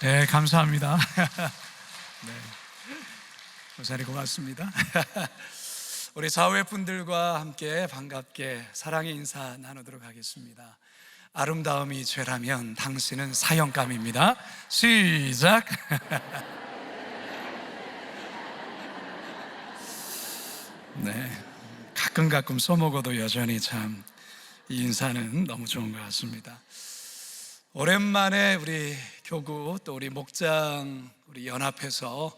네, 감사합니다. 네, 목사님 고맙습니다. 우리 사회분들과 함께 반갑게 사랑의 인사 나누도록 하겠습니다. 아름다움이 죄라면 당신은 사형감입니다. 시작. 네, 가끔 써먹어도 여전히 참 이 인사는 너무 좋은 것 같습니다. 오랜만에 우리 교구 또 우리 목장 우리 연합해서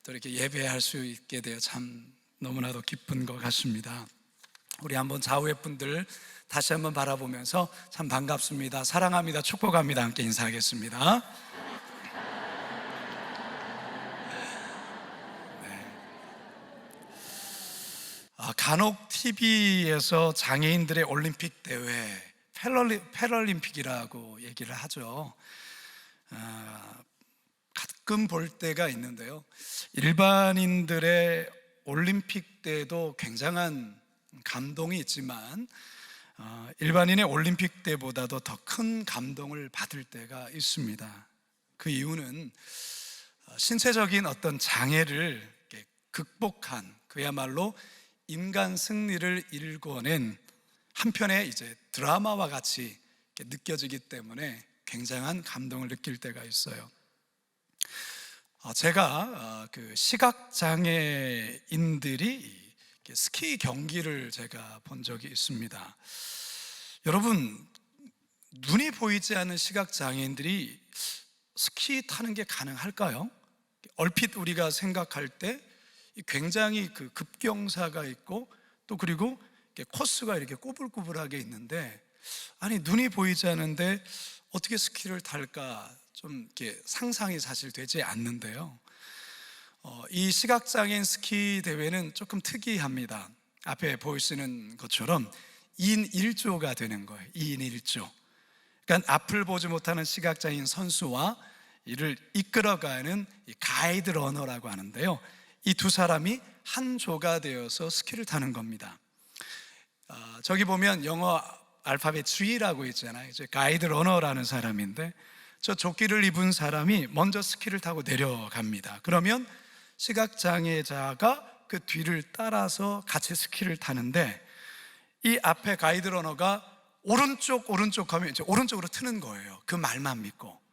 또 이렇게 예배할 수 있게 되어 참 너무나도 기쁜 것 같습니다. 우리 한번 좌우의 분들 다시 한번 바라보면서 참 반갑습니다, 사랑합니다, 축복합니다 함께 인사하겠습니다. 간혹 TV에서 장애인들의 올림픽 대회 패럴림픽이라고 얘기를 하죠. 가끔 볼 때가 있는데요, 일반인들의 올림픽 때도 굉장한 감동이 있지만 일반인의 올림픽 때보다도 더 큰 감동을 받을 때가 있습니다. 그 이유는 신체적인 어떤 장애를 극복한, 그야말로 인간 승리를 일궈낸 한편의 이제 드라마와 같이 느껴지기 때문에 굉장한 감동을 느낄 때가 있어요. 제가 그 시각장애인들이 스키 경기를 제가 본 적이 있습니다. 여러분, 눈이 보이지 않는 시각장애인들이 스키 타는 게 가능할까요? 얼핏 우리가 생각할 때 굉장히 그 급경사가 있고 또 그리고 코스가 이렇게 꼬불꼬불하게 있는데, 아니 눈이 보이지 않는데 어떻게 스키를 탈까 좀 이렇게 상상이 사실 되지 않는데요. 이 시각장애인 스키 대회는 조금 특이합니다. 앞에 보이시는 것처럼 2인 1조가 되는 거예요. 2인 1조. 그러니까 앞을 보지 못하는 시각장애인 선수와 이를 이끌어가는 가이드 러너라고 하는데요, 이 두 사람이 한 조가 되어서 스키를 타는 겁니다. 저기 보면 영어 알파벳 G라고 있잖아요. 이제 가이드 러너라는 사람인데, 저 조끼를 입은 사람이 먼저 스키를 타고 내려갑니다. 그러면 시각장애자가 그 뒤를 따라서 같이 스키를 타는데, 이 앞에 가이드 러너가 오른쪽 하면 이제 오른쪽으로 트는 거예요. 그 말만 믿고.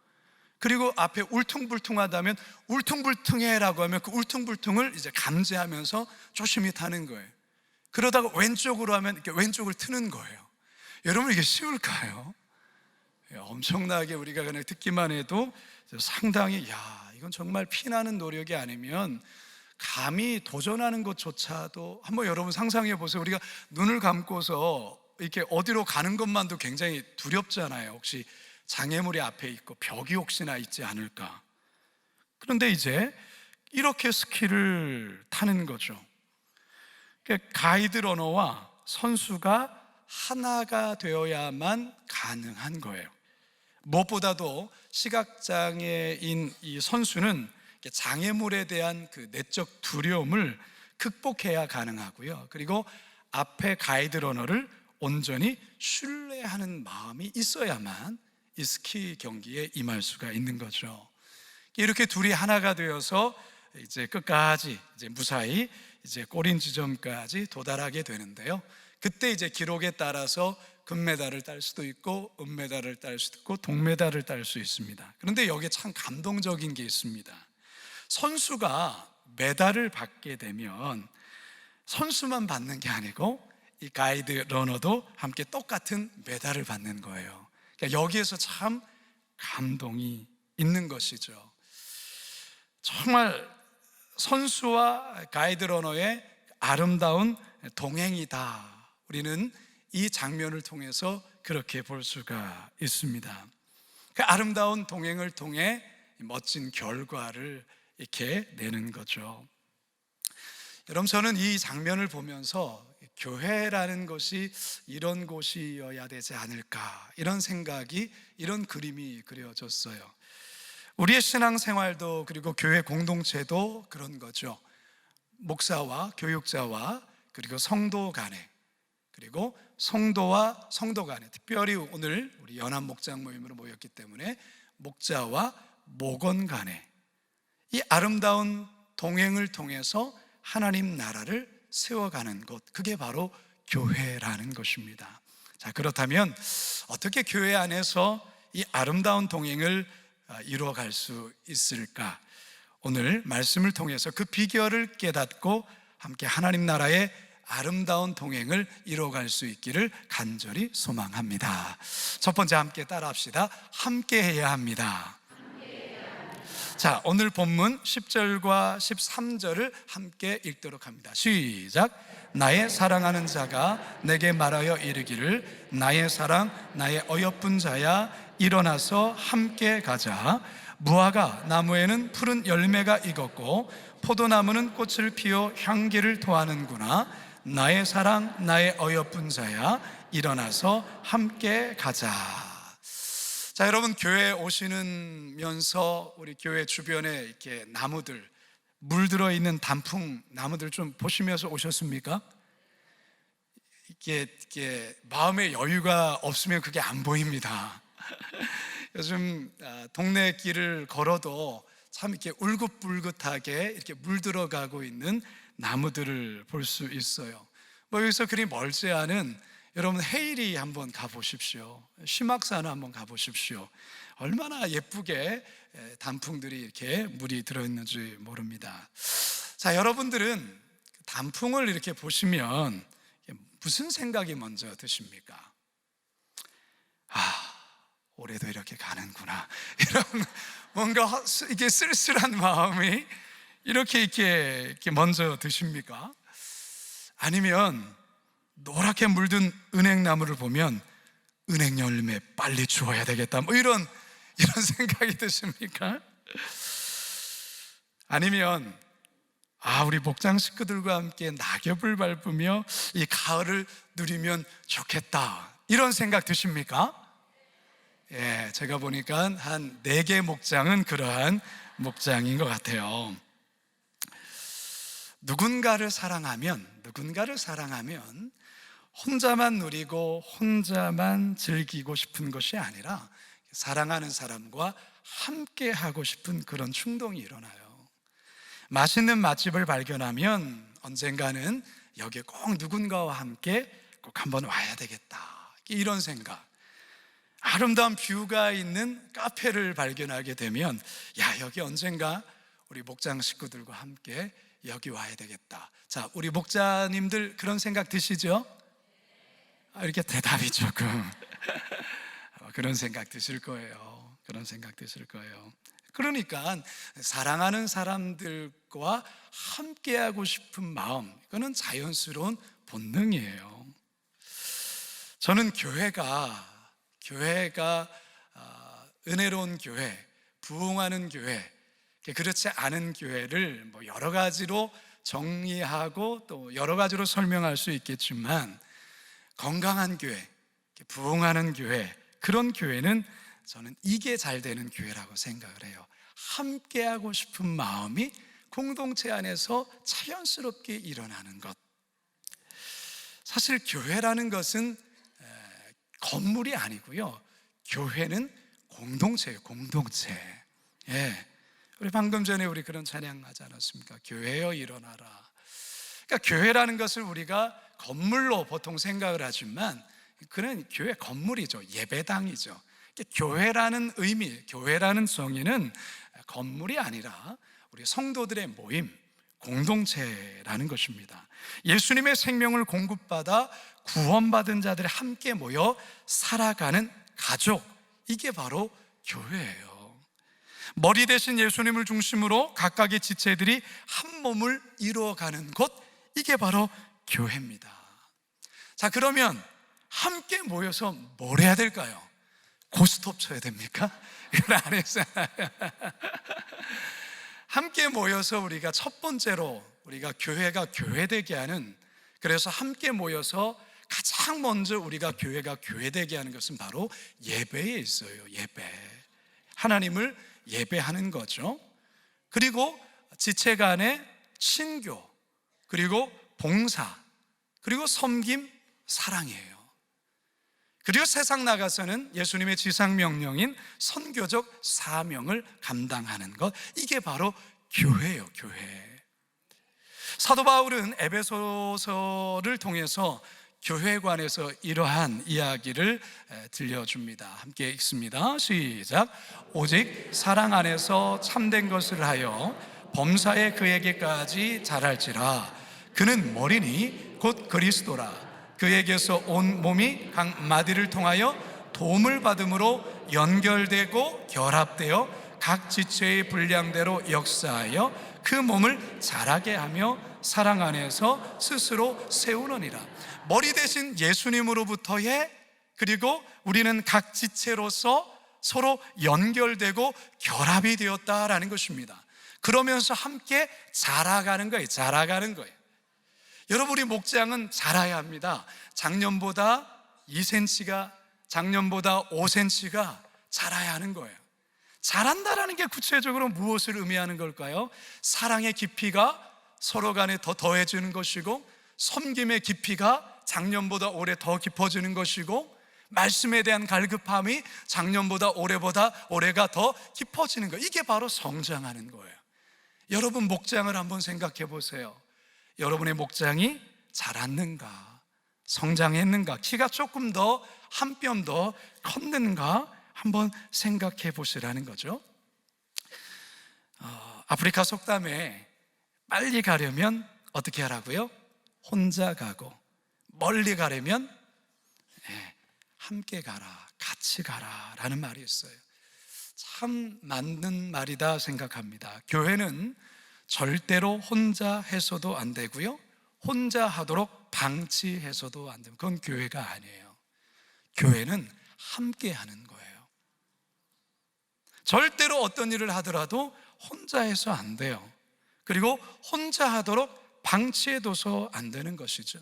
그리고 앞에 울퉁불퉁하다면 울퉁불퉁해라고 하면 그 울퉁불퉁을 이제 감지하면서 조심히 타는 거예요. 그러다가 왼쪽으로 하면 이렇게 왼쪽을 트는 거예요. 여러분, 이게 쉬울까요? 엄청나게 우리가 그냥 듣기만 해도 상당히 이건 정말 피나는 노력이 아니면 감히 도전하는 것조차도 한번 여러분 상상해 보세요. 우리가 눈을 감고서 이렇게 어디로 가는 것만도 굉장히 두렵잖아요. 혹시 장애물이 앞에 있고 벽이 혹시나 있지 않을까. 그런데 이제 이렇게 스키를 타는 거죠. 가이드 러너와 선수가 하나가 되어야만 가능한 거예요. 무엇보다도 시각장애인 이 선수는 장애물에 대한 그 내적 두려움을 극복해야 가능하고요, 그리고 앞에 가이드 러너를 온전히 신뢰하는 마음이 있어야만 이 스키 경기에 임할 수가 있는 거죠. 이렇게 둘이 하나가 되어서 이제 끝까지 이제 무사히 이제 골인 지점까지 도달하게 되는데요, 그때 이제 기록에 따라서 금메달을 딸 수도 있고 은메달을 딸 수도 있고 동메달을 딸 수 있습니다. 그런데 여기에 참 감동적인 게 있습니다. 선수가 메달을 받게 되면 선수만 받는 게 아니고 이 가이드 러너도 함께 똑같은 메달을 받는 거예요. 그러니까 여기에서 참 감동이 있는 것이죠. 정말 선수와 가이드 러너의 아름다운 동행이다. 우리는 이 장면을 통해서 그렇게 볼 수가 있습니다. 그 아름다운 동행을 통해 멋진 결과를 이렇게 내는 거죠. 여러분, 저는 이 장면을 보면서 교회라는 것이 이런 곳이어야 되지 않을까, 이런 생각이, 이런 그림이 그려졌어요. 우리의 신앙생활도 그리고 교회 공동체도 그런 거죠. 목사와 교육자와 그리고 성도 간에, 그리고 성도와 성도 간에, 특별히 오늘 우리 연합 목장 모임으로 모였기 때문에 목자와 모건 간에 이 아름다운 동행을 통해서 하나님 나라를 세워가는 것, 그게 바로 교회라는 것입니다. 자, 그렇다면 어떻게 교회 안에서 이 아름다운 동행을 이루어갈 수 있을까? 오늘 말씀을 통해서 그 비결을 깨닫고 함께 하나님 나라의 아름다운 동행을 이루어갈 수 있기를 간절히 소망합니다. 첫 번째, 함께 따라합시다. 함께 해야 합니다. 자, 오늘 본문 10절과 13절을 함께 읽도록 합니다. 시작. 나의 사랑하는 자가 내게 말하여 이르기를 나의 사랑 나의 어여쁜 자야 일어나서 함께 가자. 무화과 나무에는 푸른 열매가 익었고 포도나무는 꽃을 피워 향기를 토하는구나. 나의 사랑 나의 어여쁜 자야 일어나서 함께 가자. 자, 여러분, 교회에 오시면서 우리 교회 주변에 이렇게 나무들, 물들어 있는 단풍 나무들 좀 보시면서 오셨습니까? 이게 마음의 여유가 없으면 그게 안 보입니다. 요즘 동네 길을 걸어도 참 이렇게 울긋불긋하게 이렇게 물들어가고 있는 나무들을 볼 수 있어요. 뭐 여기서 그리 멀지 않은 여러분 해일이 한번 가보십시오. 심악산을 한번 가보십시오. 얼마나 예쁘게 단풍들이 이렇게 물이 들어있는지 모릅니다. 자, 여러분들은 단풍을 이렇게 보시면 무슨 생각이 먼저 드십니까? 아, 올해도 이렇게 가는구나, 이런 뭔가 이게 쓸쓸한 마음이 이렇게 먼저 드십니까? 아니면 노랗게 물든 은행나무를 보면 은행 열매 빨리 주어야 되겠다, 뭐 이런 생각이 드십니까? 아니면 우리 목장 식구들과 함께 낙엽을 밟으며 이 가을을 누리면 좋겠다, 이런 생각 드십니까? 예, 제가 보니까 한 4개 목장은 그러한 목장인 것 같아요. 누군가를 사랑하면 혼자만 누리고 혼자만 즐기고 싶은 것이 아니라 사랑하는 사람과 함께 하고 싶은 그런 충동이 일어나요. 맛있는 맛집을 발견하면 언젠가는 여기에 꼭 누군가와 함께 꼭 한번 와야 되겠다, 이런 생각. 아름다운 뷰가 있는 카페를 발견하게 되면 여기 언젠가 우리 목장 식구들과 함께 여기 와야 되겠다. 자, 우리 목자님들 그런 생각 드시죠? 이렇게 대답이 조금 그런 생각 드실 거예요. 그러니까 사랑하는 사람들과 함께하고 싶은 마음, 이거는 자연스러운 본능이에요. 저는 교회가 은혜로운 교회, 부흥하는 교회, 그렇지 않은 교회를 뭐 여러 가지로 정의하고 또 여러 가지로 설명할 수 있겠지만, 건강한 교회, 부흥하는 교회, 그런 교회는 저는 이게 잘 되는 교회라고 생각을 해요. 함께하고 싶은 마음이 공동체 안에서 자연스럽게 일어나는 것. 사실 교회라는 것은 건물이 아니고요, 교회는 공동체예요. 공동체. 예. 우리 방금 전에 우리 그런 찬양하지 않았습니까? 교회여 일어나라. 그러니까 교회라는 것을 우리가 건물로 보통 생각을 하지만 그는 교회 건물이죠. 예배당이죠. 교회라는 의미, 교회라는 정의는 건물이 아니라 우리 성도들의 모임, 공동체라는 것입니다. 예수님의 생명을 공급받아 구원받은 자들이 함께 모여 살아가는 가족, 이게 바로 교회예요. 머리 대신 예수님을 중심으로 각각의 지체들이 한 몸을 이루어가는 곳, 이게 바로 교회입니다. 자, 그러면 함께 모여서 뭘 해야 될까요? 고스톱 쳐야 됩니까? 이건 안 했잖아요. 함께 모여서 우리가 첫 번째로 우리가 교회가 교회되게 하는, 그래서 함께 모여서 가장 먼저 우리가 교회가 교회되게 하는 것은 바로 예배에 있어요. 예배, 하나님을 예배하는 거죠. 그리고 지체 간의 친교, 그리고 봉사, 그리고 섬김, 사랑이에요. 그리고 세상 나가서는 예수님의 지상명령인 선교적 사명을 감당하는 것, 이게 바로 교회예요. 교회. 사도 바울은 에베소서를 통해서 교회에 관해서 이러한 이야기를 들려줍니다. 함께 읽습니다. 시작. 오직 사랑 안에서 참된 것을 하여 범사에 그에게까지 자랄지라. 그는 머리니 곧 그리스도라. 그에게서 온 몸이 각 마디를 통하여 도움을 받음으로 연결되고 결합되어 각 지체의 분량대로 역사하여 그 몸을 자라게 하며 사랑 안에서 스스로 세우느니라. 머리 대신 예수님으로부터의, 그리고 우리는 각 지체로서 서로 연결되고 결합이 되었다라는 것입니다. 그러면서 함께 자라가는 거예요. 자라가는 거예요. 여러분, 우리 목장은 자라야 합니다. 작년보다 2cm가, 작년보다 5cm가 자라야 하는 거예요. 자란다라는 게 구체적으로 무엇을 의미하는 걸까요? 사랑의 깊이가 서로 간에 더 더해지는 것이고, 섬김의 깊이가 작년보다 올해 더 깊어지는 것이고, 말씀에 대한 갈급함이 작년보다 올해가 더 깊어지는 거예요. 이게 바로 성장하는 거예요. 여러분 목장을 한번 생각해 보세요. 여러분의 목장이 자랐는가, 성장했는가, 키가 조금 더, 한 뼘 더 컸는가 한번 생각해 보시라는 거죠. 아프리카 속담에 빨리 가려면 어떻게 하라고요? 혼자 가고, 멀리 가려면 함께 가라, 같이 가라 라는 말이 있어요. 참 맞는 말이다 생각합니다. 교회는 절대로 혼자 해서도 안 되고요, 혼자 하도록 방치해서도 안 됩니다. 그건 교회가 아니에요. 교회는 함께 하는 거예요. 절대로 어떤 일을 하더라도 혼자 해서 안 돼요. 그리고 혼자 하도록 방치해둬서 안 되는 것이죠.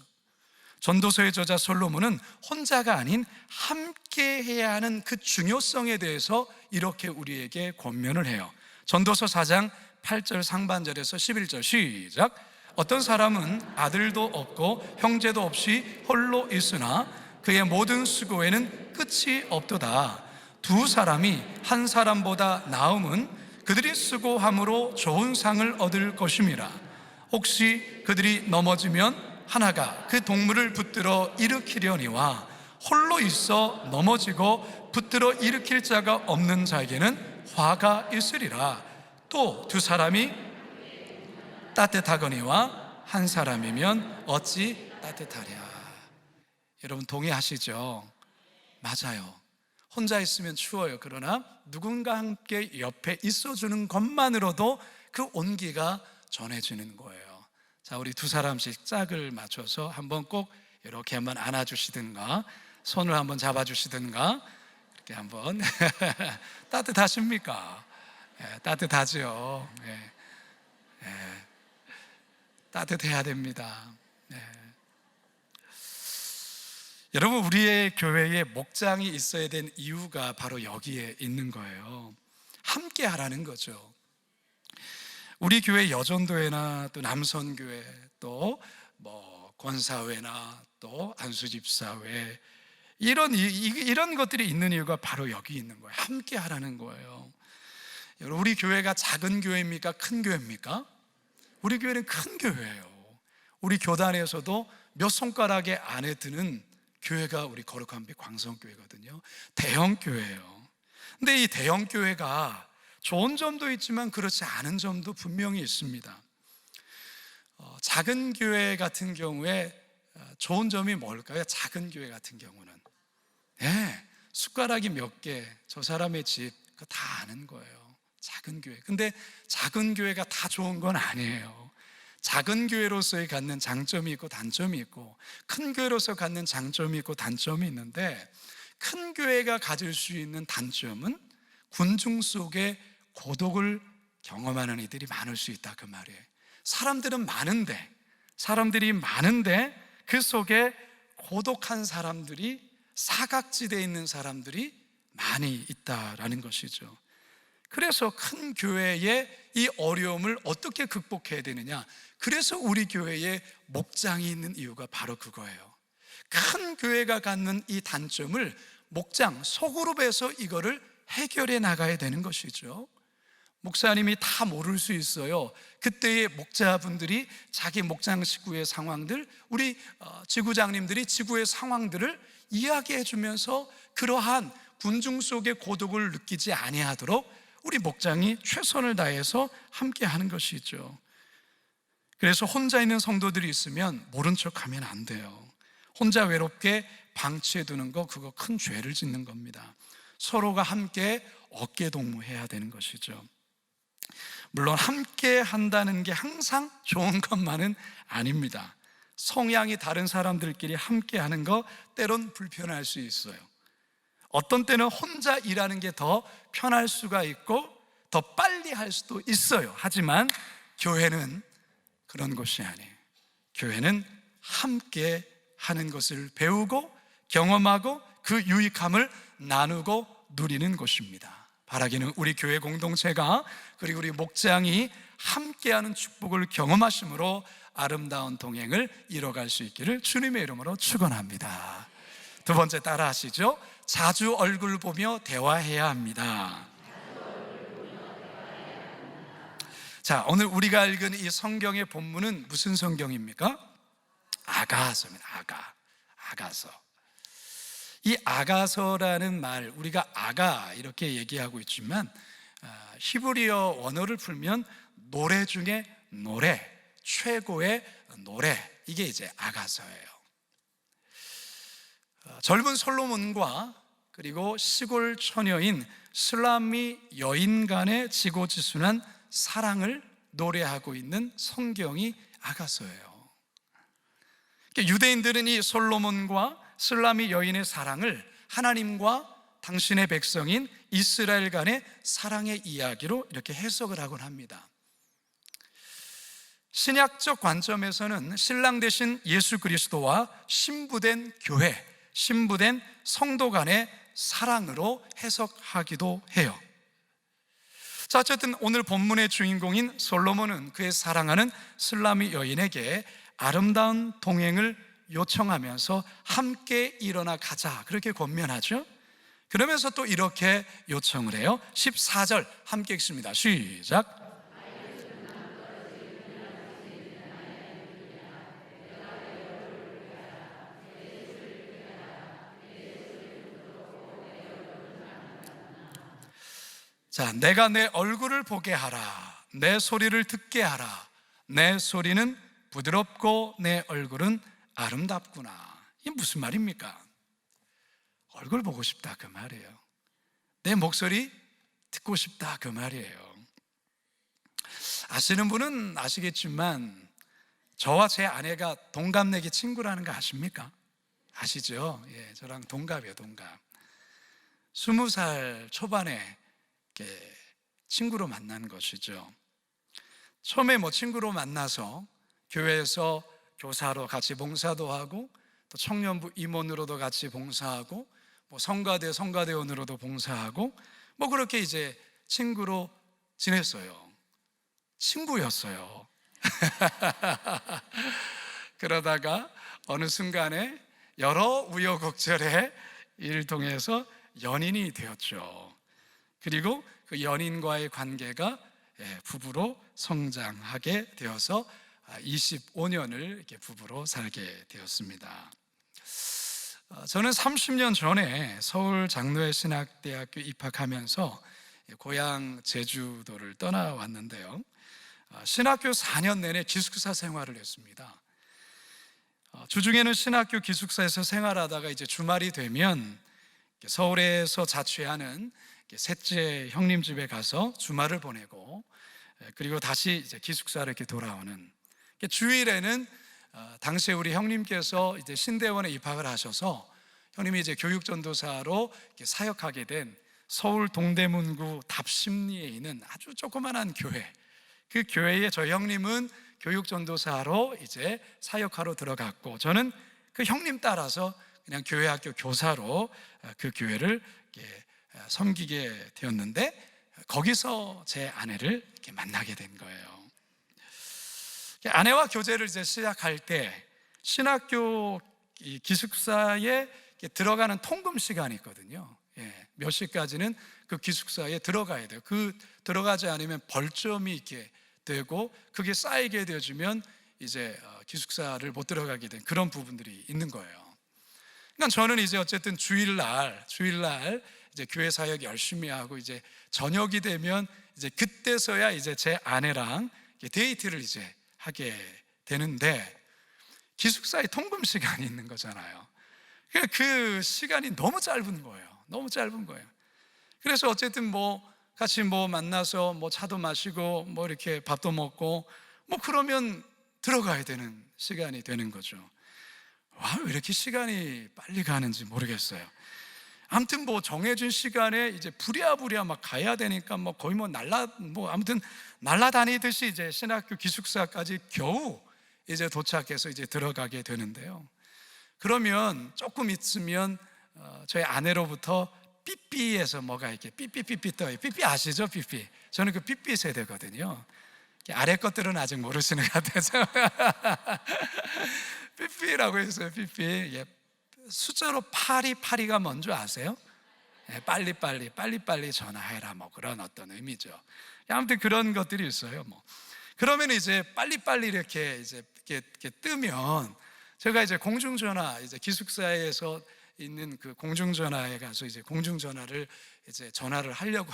전도서의 저자 솔로몬은 혼자가 아닌 함께 해야 하는 그 중요성에 대해서 이렇게 우리에게 권면을 해요. 전도서 4장 8절 상반절에서 11절 시작. 어떤 사람은 아들도 없고 형제도 없이 홀로 있으나 그의 모든 수고에는 끝이 없도다. 두 사람이 한 사람보다 나음은 그들이 수고함으로 좋은 상을 얻을 것임이라. 혹시 그들이 넘어지면 하나가 그 동물을 붙들어 일으키려니와 홀로 있어 넘어지고 붙들어 일으킬 자가 없는 자에게는 화가 있으리라. 또 두 사람이 따뜻하거니와 한 사람이면 어찌 따뜻하랴. 여러분 동의하시죠? 맞아요. 혼자 있으면 추워요. 그러나 누군가 함께 옆에 있어주는 것만으로도 그 온기가 전해지는 거예요. 자, 우리 두 사람씩 짝을 맞춰서 한번 꼭 이렇게 한번 안아주시든가 손을 한번 잡아주시든가 이렇게 한번 따뜻하십니까? 따뜻하죠. 따뜻해야 됩니다. 여러분, 우리의 교회에 목장이 있어야 된 이유가 바로 여기에 있는 거예요. 함께 하라는 거죠. 우리 교회 여전도회나 또 남선교회, 또 권사회나 또 안수집사회, 이런 것들이 있는 이유가 바로 여기 있는 거예요. 함께 하라는 거예요. 여러분, 우리 교회가 작은 교회입니까? 큰 교회입니까? 우리 교회는 큰 교회예요. 우리 교단에서도 몇 손가락에 안에 드는 교회가 우리 거룩한 빛 광성교회거든요. 대형 교회예요. 근데 이 대형 교회가 좋은 점도 있지만 그렇지 않은 점도 분명히 있습니다. 작은 교회 같은 경우에 좋은 점이 뭘까요? 작은 교회 같은 경우는 숟가락이 몇 개, 저 사람의 집, 그거 다 아는 거예요. 작은 교회. 근데 작은 교회가 다 좋은 건 아니에요. 작은 교회로서의 갖는 장점이 있고 단점이 있고, 큰 교회로서 갖는 장점이 있고 단점이 있는데, 큰 교회가 가질 수 있는 단점은 군중 속에 고독을 경험하는 이들이 많을 수 있다, 그 말이에요. 사람들이 많은데 그 속에 고독한 사람들이, 사각지대에 있는 사람들이 많이 있다라는 것이죠. 그래서 큰 교회의 이 어려움을 어떻게 극복해야 되느냐, 그래서 우리 교회에 목장이 있는 이유가 바로 그거예요. 큰 교회가 갖는 이 단점을 목장, 소그룹에서 이거를 해결해 나가야 되는 것이죠. 목사님이 다 모를 수 있어요. 그때의 목자분들이 자기 목장 지구의 상황들, 우리 지구장님들이 지구의 상황들을 이야기해 주면서 그러한 군중 속의 고독을 느끼지 아니하도록 우리 목장이 최선을 다해서 함께 하는 것이죠. 그래서 혼자 있는 성도들이 있으면 모른 척하면 안 돼요. 혼자 외롭게 방치해 두는 거, 그거 큰 죄를 짓는 겁니다. 서로가 함께 어깨 동무해야 되는 것이죠. 물론 함께 한다는 게 항상 좋은 것만은 아닙니다. 성향이 다른 사람들끼리 함께 하는 거 때론 불편할 수 있어요. 어떤 때는 혼자 일하는 게 더 편할 수가 있고 더 빨리 할 수도 있어요. 하지만 교회는 그런 곳이 아니에요. 교회는 함께 하는 것을 배우고 경험하고 그 유익함을 나누고 누리는 곳입니다. 바라기는 우리 교회 공동체가, 그리고 우리 목장이 함께하는 축복을 경험하심으로 아름다운 동행을 이뤄갈 수 있기를 주님의 이름으로 축원합니다. 두 번째, 따라 하시죠. 자주 얼굴 보며 대화해야 합니다. 자, 오늘 우리가 읽은 이 성경의 본문은 무슨 성경입니까? 아가서입니다. 아가서. 이 아가서라는 말, 우리가 아가 이렇게 얘기하고 있지만 히브리어 원어를 풀면 노래 중에 노래, 최고의 노래, 이게 이제 아가서예요. 젊은 솔로몬과 그리고 시골 처녀인 슬라미 여인 간의 지고지순한 사랑을 노래하고 있는 성경이 아가서예요. 유대인들은 이 솔로몬과 슬라미 여인의 사랑을 하나님과 당신의 백성인 이스라엘 간의 사랑의 이야기로 이렇게 해석을 하곤 합니다. 신약적 관점에서는 신랑 되신 예수 그리스도와 신부된 교회, 신부된 성도 간의 사랑으로 해석하기도 해요. 자, 어쨌든 오늘 본문의 주인공인 솔로몬은 그의 사랑하는 슬라미 여인에게 아름다운 동행을 요청하면서 함께 일어나 가자, 그렇게 권면하죠. 그러면서 또 이렇게 요청을 해요. 14절 함께 읽습니다. 시작. 자, 내가 내 얼굴을 보게 하라, 내 소리를 듣게 하라. 내 소리는 부드럽고 내 얼굴은 아름답구나. 이게 무슨 말입니까? 얼굴 보고 싶다, 그 말이에요. 내 목소리 듣고 싶다, 그 말이에요. 아시는 분은 아시겠지만 저와 제 아내가 동갑내기 친구라는 거 아십니까? 아시죠? 예, 저랑 동갑이에요, 동갑. 20살 초반에 이렇게 친구로 만난 것이죠. 처음에 친구로 만나서 교회에서 교사로 같이 봉사도 하고, 또 청년부 임원으로도 같이 봉사하고, 성가대원으로도 봉사하고, 그렇게 이제 친구로 지냈어요. 친구였어요. 그러다가 어느 순간에 여러 우여곡절의 일을 통해서 연인이 되었죠. 그리고 그 연인과의 관계가 부부로 성장하게 되어서 25년을 이렇게 부부로 살게 되었습니다. 저는 30년 전에 서울 장로회 신학대학교 입학하면서 고향 제주도를 떠나왔는데요. 신학교 4년 내내 기숙사 생활을 했습니다. 주중에는 신학교 기숙사에서 생활하다가 이제 주말이 되면 서울에서 자취하는 셋째 형님 집에 가서 주말을 보내고, 그리고 다시 이제 기숙사로 이렇게 돌아오는. 주일에는 당시에 우리 형님께서 이제 신대원에 입학을 하셔서 형님이 이제 교육전도사로 사역하게 된 서울 동대문구 답심리에 있는 아주 조그만한 교회, 그 교회에 저희 형님은 교육전도사로 이제 사역하러 들어갔고, 저는 그 형님 따라서 그냥 교회학교 교사로 그 교회를 섬기게 되었는데, 거기서 제 아내를 이렇게 만나게 된 거예요. 아내와 교제를 이제 시작할 때 신학교 이 기숙사에 들어가는 통금 시간이 있거든요. 몇 시까지는 그 기숙사에 들어가야 돼요. 그 들어가지 않으면 벌점이 있게 되고, 그게 쌓이게 되어지면 이제 기숙사를 못 들어가게 된 그런 부분들이 있는 거예요. 그러니까 저는 이제 어쨌든 주일날 이제 교회 사역 열심히 하고, 이제 저녁이 되면 이제 그때서야 이제 제 아내랑 데이트를 이제 하게 되는데, 기숙사에 통금 시간이 있는 거잖아요. 그 시간이 너무 짧은 거예요. 너무 짧은 거예요. 그래서 어쨌든 같이 만나서 차도 마시고 이렇게 밥도 먹고 그러면 들어가야 되는 시간이 되는 거죠. 와, 왜 이렇게 시간이 빨리 가는지 모르겠어요. 아무튼 정해진 시간에 이제 부랴부랴 막 가야 되니까 거의 아무튼 날아다니듯이 이제 신학교 기숙사까지 겨우 이제 도착해서 이제 들어가게 되는데요. 그러면 조금 있으면 저희 아내로부터 삐삐에서 뭐가 이렇게 삐삐삐삐 떠요. 삐삐 아시죠? 삐삐. 저는 그 삐삐 세대거든요. 아래 것들은 아직 모르시는 것 같아서 삐삐라고 했어요. 삐삐. 숫자로 파리가 뭔지 아세요? 빨리 전화해라 그런 어떤 의미죠. 아무튼 그런 것들이 있어요. 그러면 이제 빨리 이렇게 뜨면 제가 이제 공중전화, 이제 기숙사에서 있는 그 공중전화에 가서 이제 공중전화를 이제 전화를 하려고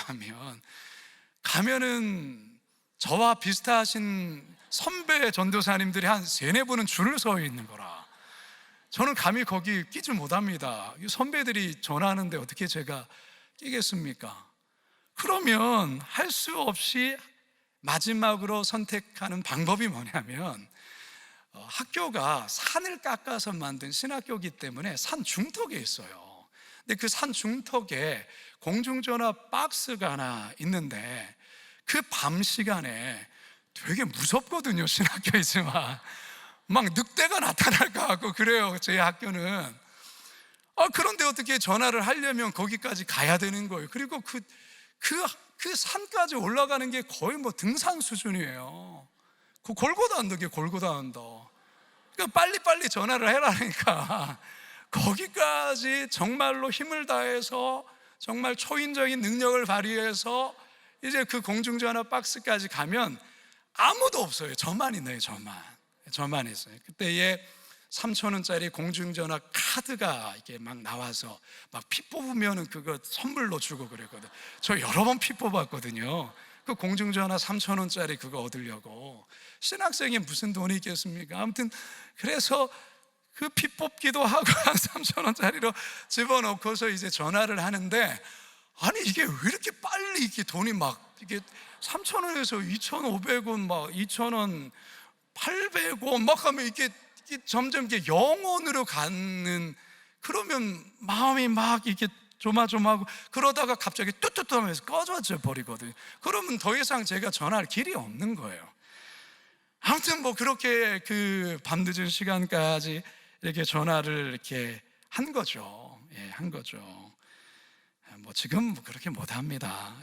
가면은 저와 비슷하신 선배 전도사님들이 한 3-4분은 줄을 서 있는 거라. 저는 감히 거기 끼지 못합니다. 이 선배들이 전화하는데 어떻게 제가 끼겠습니까? 그러면 할 수 없이 마지막으로 선택하는 방법이 뭐냐면, 학교가 산을 깎아서 만든 신학교이기 때문에 산 중턱에 있어요. 근데 그 산 중턱에 공중전화 박스가 하나 있는데, 그 밤 시간에 되게 무섭거든요. 신학교이지만 막 늑대가 나타날 것 같고 그래요, 저희 학교는. 그런데 어떻게 전화를 하려면 거기까지 가야 되는 거예요. 그리고 그 산까지 올라가는 게 거의 등산 수준이에요. 그 골고다 언덕이 골고다 언덕. 그러니까 빨리 전화를 해라니까 거기까지 정말로 힘을 다해서 정말 초인적인 능력을 발휘해서 이제 그 공중전화 박스까지 가면 아무도 없어요. 저만 있네요. 저만 있어요. 그때에 3,000원짜리 공중전화 카드가 이렇게 막 나와서 막 피 뽑으면은 그거 선물로 주고 그랬거든. 저 여러 번 피 뽑았거든요. 그 공중전화 3,000원짜리 그거 얻으려고. 신학생이 무슨 돈이 있겠습니까? 아무튼 그래서 그 피 뽑기도 하고 한 3,000원짜리로 집어넣고서 이제 전화를 하는데, 아니 이게 왜 이렇게 빨리 이렇게 돈이 막 이게 3,000원에서 2,500원 막 2,000원 800원 막 하면 이게 점점 이게 0원으로 가는, 그러면 마음이 막 이렇게 조마조마하고 그러다가 갑자기 뚜뚜뚜 하면서 꺼져 버리거든요. 그러면 더 이상 제가 전화할 길이 없는 거예요. 아무튼 그렇게 그 밤늦은 시간까지 이렇게 전화를 이렇게 한 거죠. 한 거죠. 지금 그렇게 못 합니다.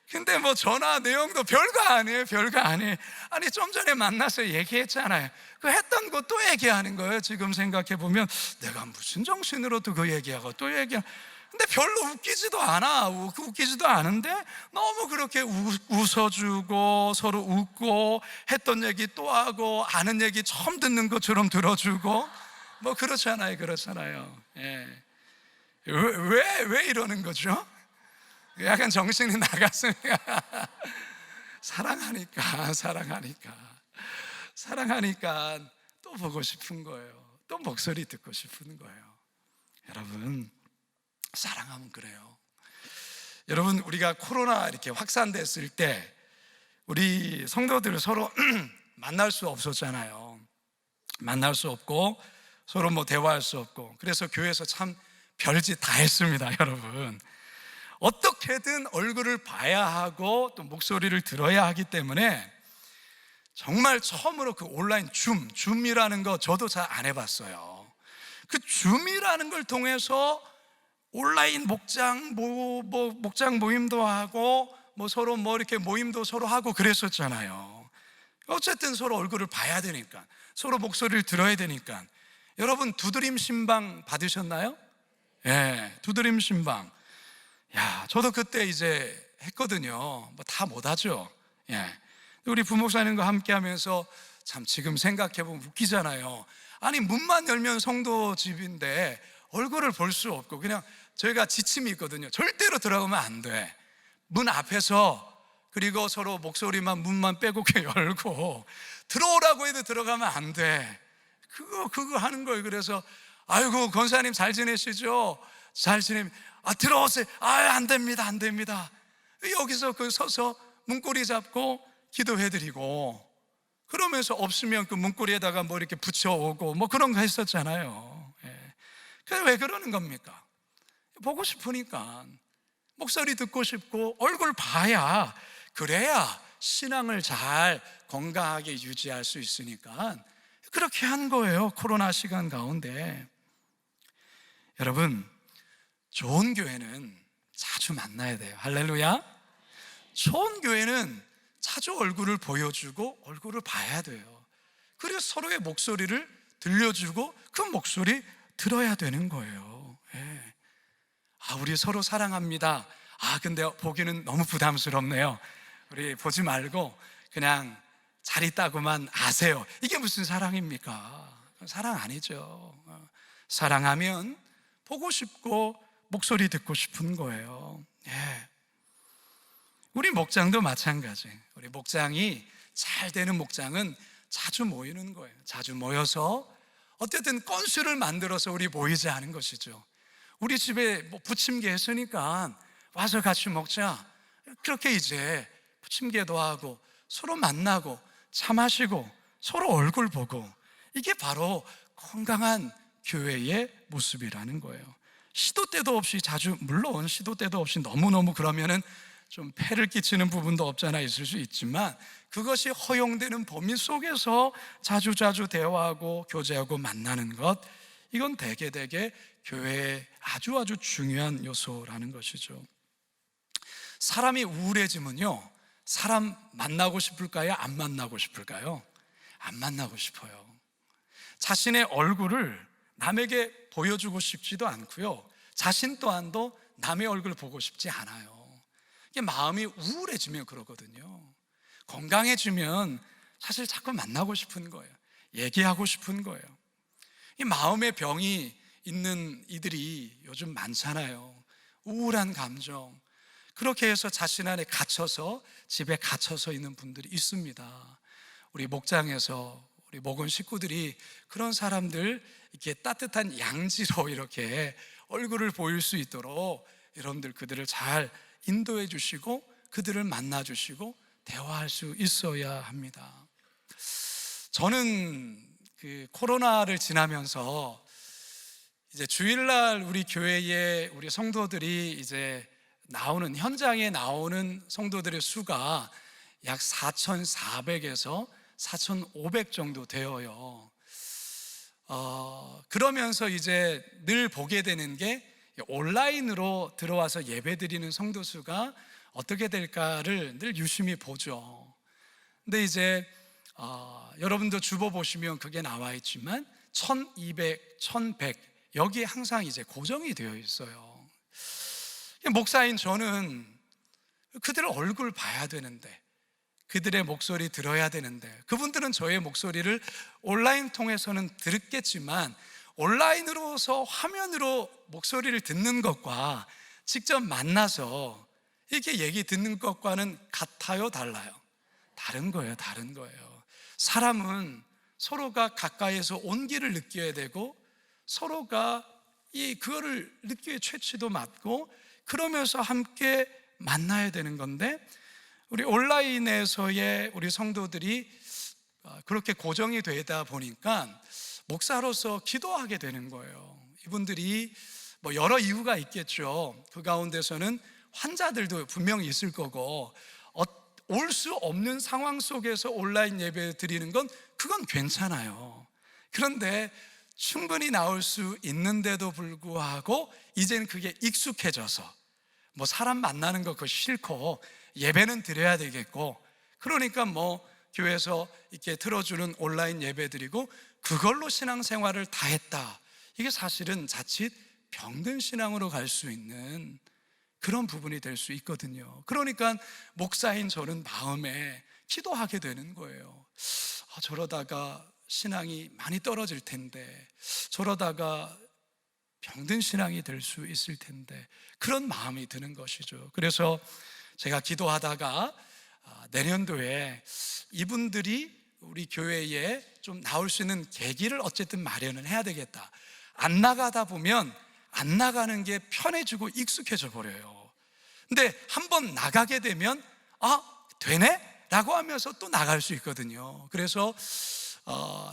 근데 전화 내용도 별거 아니에요. 아니 좀 전에 만나서 얘기했잖아요. 그 했던 거 또 얘기하는 거예요. 지금 생각해보면 내가 무슨 정신으로 또 그 얘기하고 또 얘기하고. 근데 별로 웃기지도 않아. 웃기지도 않은데 너무 그렇게 웃어주고 서로 웃고 했던 얘기 또 하고 아는 얘기 처음 듣는 것처럼 들어주고 그렇잖아요. 왜 이러는 거죠? 약간 정신이 나갔으니까. 사랑하니까 또 보고 싶은 거예요. 또 목소리 듣고 싶은 거예요. 여러분, 사랑하면 그래요. 여러분, 우리가 코로나 이렇게 확산됐을 때 우리 성도들 서로 만날 수 없었잖아요. 만날 수 없고 서로 대화할 수 없고, 그래서 교회에서 참 별짓 다 했습니다. 여러분, 어떻게든 얼굴을 봐야 하고 또 목소리를 들어야 하기 때문에 정말 처음으로 그 온라인 줌이라는 거 저도 잘 안 해봤어요. 그 줌이라는 걸 통해서 온라인 목장 모임도 하고 서로 이렇게 모임도 서로 하고 그랬었잖아요. 어쨌든 서로 얼굴을 봐야 되니까. 서로 목소리를 들어야 되니까. 여러분 두드림 신방 받으셨나요? 예, 두드림 신방. 야, 저도 그때 이제 했거든요. 뭐 다 못하죠. 예. 우리 부목사님과 함께 하면서 참 지금 생각해보면 웃기잖아요. 아니, 문만 열면 성도 집인데 얼굴을 볼 수 없고, 그냥 저희가 지침이 있거든요. 절대로 들어가면 안 돼. 문 앞에서, 그리고 서로 목소리만 문만 빼곡히 열고, 들어오라고 해도 들어가면 안 돼. 그거 하는 거예요. 그래서 아이고 권사님 잘 지내시죠? 잘 지내. 들어오세요. 안 됩니다, 안 됩니다. 여기서 서서 문고리 잡고 기도해드리고, 그러면서 없으면 그 문고리에다가 뭐 이렇게 붙여오고 뭐 그런 거 했었잖아요. 예. 그래, 왜 그러는 겁니까? 보고 싶으니까, 목소리 듣고 싶고 얼굴 봐야, 그래야 신앙을 잘 건강하게 유지할 수 있으니까 그렇게 한 거예요. 코로나 시간 가운데. 여러분, 좋은 교회는 자주 만나야 돼요. 할렐루야. 좋은 교회는 자주 얼굴을 보여주고 얼굴을 봐야 돼요. 그리고 서로의 목소리를 들려주고 그 목소리 들어야 되는 거예요. 예. 우리 서로 사랑합니다. 근데 보기는 너무 부담스럽네요. 우리 보지 말고 그냥 잘 있다고만 아세요. 이게 무슨 사랑입니까? 사랑 아니죠. 사랑하면 보고 싶고 목소리 듣고 싶은 거예요. 예. 우리 목장도 마찬가지. 우리 목장이 잘 되는 목장은 자주 모이는 거예요. 자주 모여서 어쨌든 건수를 만들어서 우리 모이자 하는 것이죠. 우리 집에 뭐 부침개 했으니까 와서 같이 먹자. 그렇게 이제 부침개도 하고 서로 만나고 차 마시고 서로 얼굴 보고, 이게 바로 건강한 교회의 모습이라는 거예요. 시도 때도 없이 자주, 물론 시도 때도 없이 너무너무 그러면은 좀 폐를 끼치는 부분도 없잖아 있을 수 있지만, 그것이 허용되는 범위 속에서 자주자주 대화하고 교제하고 만나는 것, 이건 대개 교회의 아주 중요한 요소라는 것이죠. 사람이 우울해지면요, 사람 만나고 싶을까요? 안 만나고 싶을까요? 안 만나고 싶어요. 자신의 얼굴을 남에게 보여주고 싶지도 않고요, 자신 또한도 남의 얼굴 보고 싶지 않아요. 이게 마음이 우울해지면 그러거든요. 건강해지면 사실 자꾸 만나고 싶은 거예요. 얘기하고 싶은 거예요. 이 마음의 병이 있는 이들이 요즘 많잖아요. 우울한 감정, 그렇게 해서 자신 안에 갇혀서, 집에 갇혀서 있는 분들이 있습니다. 우리 목장에서 우리 목원 식구들이 그런 사람들 이렇게 따뜻한 양지로 이렇게 얼굴을 보일 수 있도록 여러분들 그들을 잘 인도해 주시고 그들을 만나 주시고 대화할 수 있어야 합니다. 저는 그 코로나를 지나면서 이제 주일날 우리 교회에 우리 성도들이 이제 현장에 나오는 성도들의 수가 약 4,400에서 4,500 정도 되어요. 그러면서 이제 늘 보게 되는 게, 온라인으로 들어와서 예배 드리는 성도 수가 어떻게 될까를 늘 유심히 보죠. 근데 이제 여러분도 주보 보시면 그게 나와 있지만 1,200, 1,100 여기에 항상 이제 고정이 되어 있어요. 목사인 저는 그들의 얼굴 봐야 되는데, 그들의 목소리 들어야 되는데, 그분들은 저의 목소리를 온라인 통해서는 들었겠지만 온라인으로서 화면으로 목소리를 듣는 것과 직접 만나서 이렇게 얘기 듣는 것과는 같아요, 달라요? 다른 거예요. 사람은 서로가 가까이에서 온기를 느껴야 되고, 서로가 그거를 느끼기에 채취도 맞고, 그러면서 함께 만나야 되는 건데, 우리 온라인에서의 우리 성도들이 그렇게 고정이 되다 보니까 목사로서 기도하게 되는 거예요. 이분들이 뭐 여러 이유가 있겠죠. 그 가운데서는 환자들도 분명히 있을 거고, 올 수 없는 상황 속에서 온라인 예배 드리는 건 그건 괜찮아요. 그런데 충분히 나올 수 있는데도 불구하고 이제는 그게 익숙해져서 뭐 사람 만나는 거 그거 싫고 예배는 드려야 되겠고, 그러니까 뭐 교회에서 이렇게 틀어주는 온라인 예배 드리고 그걸로 신앙생활을 다 했다. 이게 사실은 자칫 병든 신앙으로 갈 수 있는 그런 부분이 될 수 있거든요. 그러니까 목사인 저는 마음에 기도하게 되는 거예요. 저러다가 신앙이 많이 떨어질 텐데, 저러다가 병든 신앙이 될 수 있을 텐데, 그런 마음이 드는 것이죠. 그래서 제가 기도하다가 내년도에 이분들이 우리 교회에 좀 나올 수 있는 계기를 어쨌든 마련을 해야 되겠다. 안 나가다 보면 안 나가는 게 편해지고 익숙해져 버려요. 근데 한번 나가게 되면 되네? 라고 하면서 또 나갈 수 있거든요. 그래서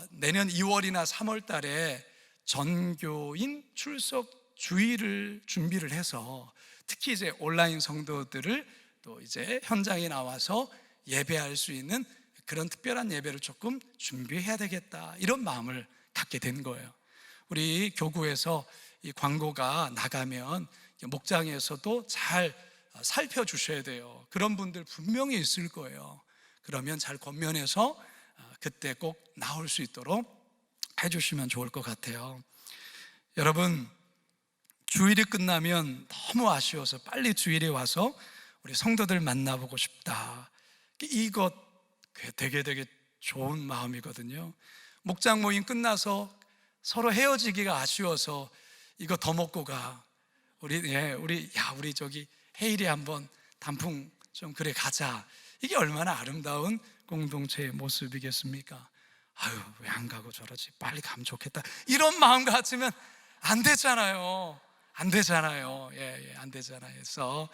내년 2월이나 3월 달에 전교인 출석 주일을 준비를 해서 특히 이제 온라인 성도들을 또 이제 현장에 나와서 예배할 수 있는 그런 특별한 예배를 조금 준비해야 되겠다, 이런 마음을 갖게 된 거예요. 우리 교구에서 이 광고가 나가면 목장에서도 잘 살펴주셔야 돼요. 그런 분들 분명히 있을 거예요. 그러면 잘 권면해서 그때 꼭 나올 수 있도록 해주시면 좋을 것 같아요. 여러분, 주일이 끝나면 너무 아쉬워서 빨리 주일에 와서 우리 성도들 만나보고 싶다. 이것 되게 좋은 마음이거든요. 목장 모임 끝나서 서로 헤어지기가 아쉬워서 이거 더 먹고 가. 우리 저기 해일에 한번 단풍 좀 그래 가자. 이게 얼마나 아름다운 공동체의 모습이겠습니까? 왜 안 가고 저러지? 빨리 가면 좋겠다. 이런 마음 같으면 안 되잖아요. 안 되잖아요. 안 되잖아요. 그래서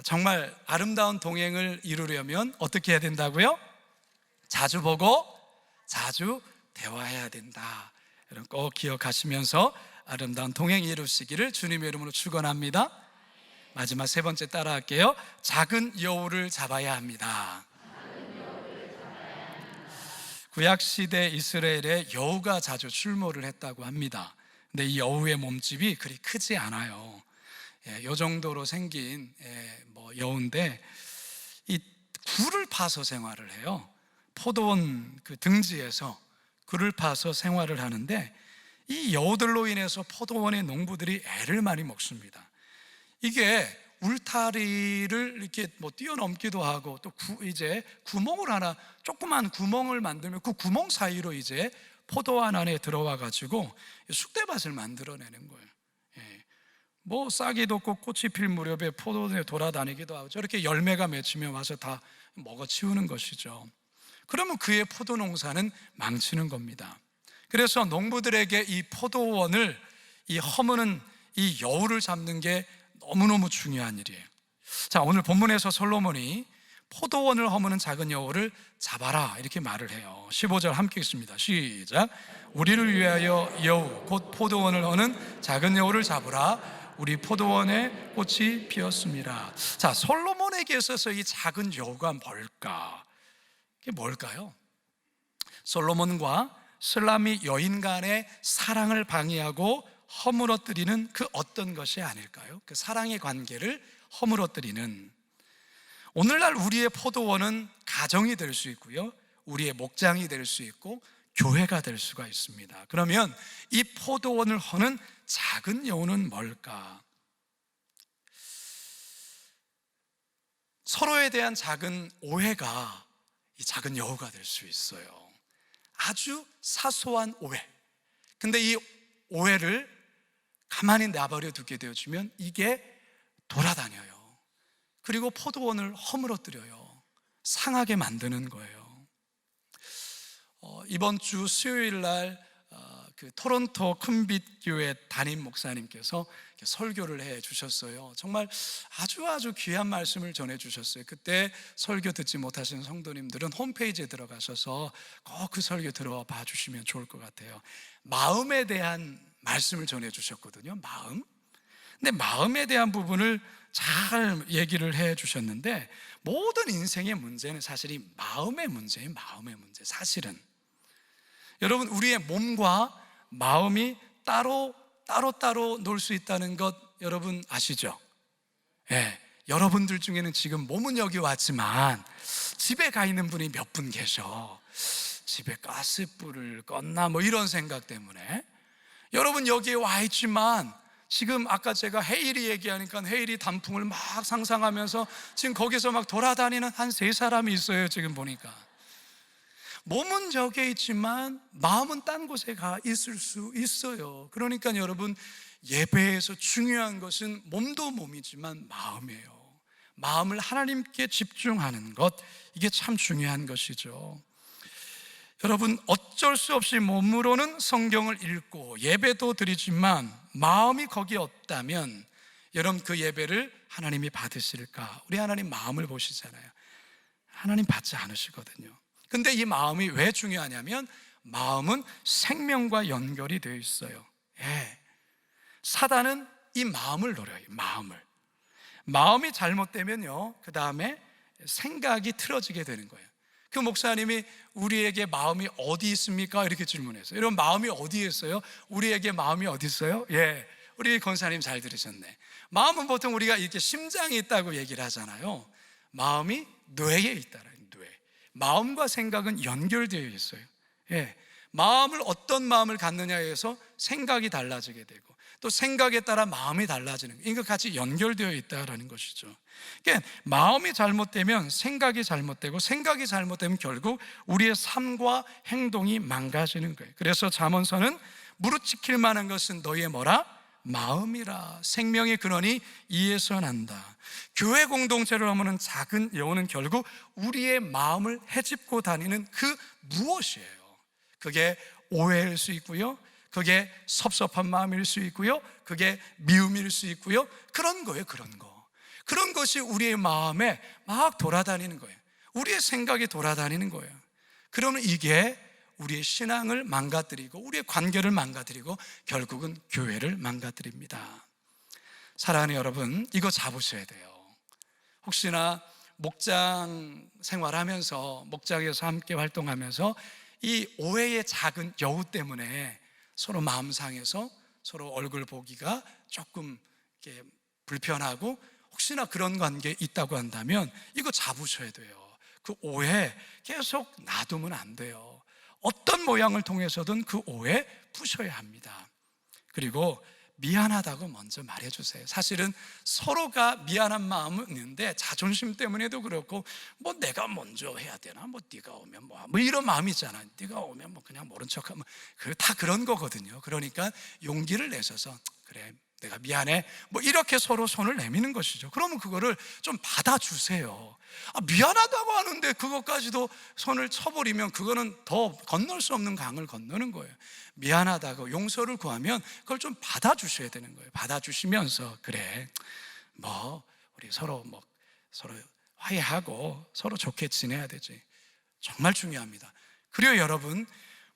정말 아름다운 동행을 이루려면 어떻게 해야 된다고요? 자주 보고 자주 대화해야 된다. 여러분 꼭 기억하시면서 아름다운 동행 이루시기를 주님의 이름으로 축원합니다. 마지막 세 번째 따라할게요. 작은 여우를 잡아야 합니다. 구약시대 이스라엘에 여우가 자주 출몰을 했다고 합니다. 근데 이 여우의 몸집이 그리 크지 않아요. 이 정도로 생긴 여우인데 이 굴을 파서 생활을 해요. 포도원 그 등지에서 굴을 파서 생활을 하는데 이 여우들로 인해서 포도원의 농부들이 애를 많이 먹습니다. 이게 울타리를 이렇게 뛰어넘기도 하고 또 이제 구멍을 하나, 조그만 구멍을 만들면 그 구멍 사이로 이제 포도원 안에 들어와 가지고 쑥대밭을 만들어내는 거예요. 싹이 돋고 꽃이 필 무렵에 포도원에 돌아다니기도 하고 저렇게 열매가 맺히면 와서 다 먹어치우는 것이죠. 그러면 그의 포도 농사는 망치는 겁니다. 그래서 농부들에게 이 포도원을 허무는 이 여우를 잡는 게 너무너무 중요한 일이에요. 자, 오늘 본문에서 솔로몬이 포도원을 허무는 작은 여우를 잡아라 이렇게 말을 해요. 15절 함께 읽습니다. 시작. 우리를 위하여 여우 곧 포도원을 허는 작은 여우를 잡으라. 우리 포도원에 꽃이 피었습니다. 자, 솔로몬에게 있어서 이 작은 여우가 뭘까? 이게 뭘까요? 솔로몬과 슬라미 여인 간의 사랑을 방해하고 허물어뜨리는 그 어떤 것이 아닐까요? 그 사랑의 관계를 허물어뜨리는. 오늘날 우리의 포도원은 가정이 될 수 있고요, 우리의 목장이 될 수 있고 교회가 될 수가 있습니다. 그러면 이 포도원을 허는 작은 여우는 뭘까? 서로에 대한 작은 오해가 이 작은 여우가 될 수 있어요. 아주 사소한 오해. 근데 이 오해를 가만히 내버려 두게 되어지면 이게 돌아다녀요. 그리고 포도원을 허물어뜨려요. 상하게 만드는 거예요. 이번 주 수요일 날 그 토론토 큰빛 교회 담임 목사님께서 설교를 해 주셨어요. 정말 아주 귀한 말씀을 전해 주셨어요. 그때 설교 듣지 못하신 성도님들은 홈페이지에 들어가셔서 꼭 그 설교 들어봐 주시면 좋을 것 같아요. 마음에 대한 말씀을 전해 주셨거든요. 마음. 근데 마음에 대한 부분을 잘 얘기를 해 주셨는데 모든 인생의 문제는 사실 이 마음의 문제예요. 마음의 문제. 사실은 여러분, 우리의 몸과 마음이 따로 놀 수 있다는 것 여러분 아시죠? 여러분들 중에는 지금 몸은 여기 왔지만 집에 가 있는 분이 몇 분 계셔. 집에 가스불을 껐나 뭐 이런 생각 때문에. 여러분 여기에 와 있지만 지금 아까 제가 헤일이 얘기하니까 헤일이 단풍을 막 상상하면서 지금 거기서 막 돌아다니는 한 3사람이 있어요. 지금 보니까 몸은 저기에 있지만 마음은 딴 곳에 가 있을 수 있어요. 그러니까 여러분, 예배에서 중요한 것은 몸도 몸이지만 마음이에요. 마음을 하나님께 집중하는 것, 이게 참 중요한 것이죠. 여러분, 어쩔 수 없이 몸으로는 성경을 읽고 예배도 드리지만 마음이 거기에 없다면 여러분, 그 예배를 하나님이 받으실까? 우리 하나님 마음을 보시잖아요. 하나님 받지 않으시거든요. 근데 이 마음이 왜 중요하냐면 마음은 생명과 연결이 되어 있어요. 예. 사단은 이 마음을 노려요. 마음이 잘못되면요, 그 다음에 생각이 틀어지게 되는 거예요. 그 목사님이 우리에게 마음이 어디 있습니까? 이렇게 질문했어요. 여러분, 마음이 어디에 있어요? 우리에게 마음이 어디 있어요? 예, 우리 권사님 잘 들으셨네. 마음은 보통 우리가 이렇게 심장이 있다고 얘기를 하잖아요. 마음이 뇌에 있다라는, 뇌. 마음과 생각은 연결되어 있어요. 예, 마음을, 어떤 마음을 갖느냐에 의해서 생각이 달라지게 되고 또 생각에 따라 마음이 달라지는 거예요. 이거 같이 연결되어 있다라는 것이죠. 그러니까 마음이 잘못되면 생각이 잘못되고 생각이 잘못되면 결국 우리의 삶과 행동이 망가지는 거예요. 그래서 잠언서는 무릇 지킬 만한 것은 너희의 뭐라? 마음이라. 생명의 근원이 이에서 난다. 교회 공동체를 하면은 작은 여우는 결국 우리의 마음을 헤집고 다니는 그 무엇이에요. 그게 오해일 수 있고요, 그게 섭섭한 마음일 수 있고요, 그게 미움일 수 있고요. 그런 거예요. 그런 것이 우리의 마음에 막 돌아다니는 거예요. 우리의 생각이 돌아다니는 거예요. 그러면 이게 우리의 신앙을 망가뜨리고 우리의 관계를 망가뜨리고 결국은 교회를 망가뜨립니다. 사랑하는 여러분, 이거 잡으셔야 돼요. 혹시나 목장 생활하면서, 목장에서 함께 활동하면서 이 오해의 작은 여우 때문에 서로 마음 상해서 서로 얼굴 보기가 조금 이렇게 불편하고 혹시나 그런 관계에 있다고 한다면 이거 잡으셔야 돼요. 그 오해 계속 놔두면 안 돼요. 어떤 모양을 통해서든 그 오해 푸셔야 합니다. 그리고 미안하다고 먼저 말해주세요. 사실은 서로가 미안한 마음은 있는데 자존심 때문에도 그렇고 뭐 내가 먼저 해야 되나, 뭐 네가 오면 뭐 이런 마음이 있잖아요. 네가 오면 뭐 그냥 모른 척하면, 다 그런 거거든요. 그러니까 용기를 내셔서 그래, 내가 미안해, 뭐 이렇게 서로 손을 내미는 것이죠. 그러면 그거를 좀 받아주세요. 미안하다고 하는데 그것까지도 손을 쳐버리면 그거는 더 건널 수 없는 강을 건너는 거예요. 미안하다고 용서를 구하면 그걸 좀 받아주셔야 되는 거예요. 받아주시면서 그래, 뭐 우리 서로 화해하고 서로 좋게 지내야 되지. 정말 중요합니다. 그리고 여러분,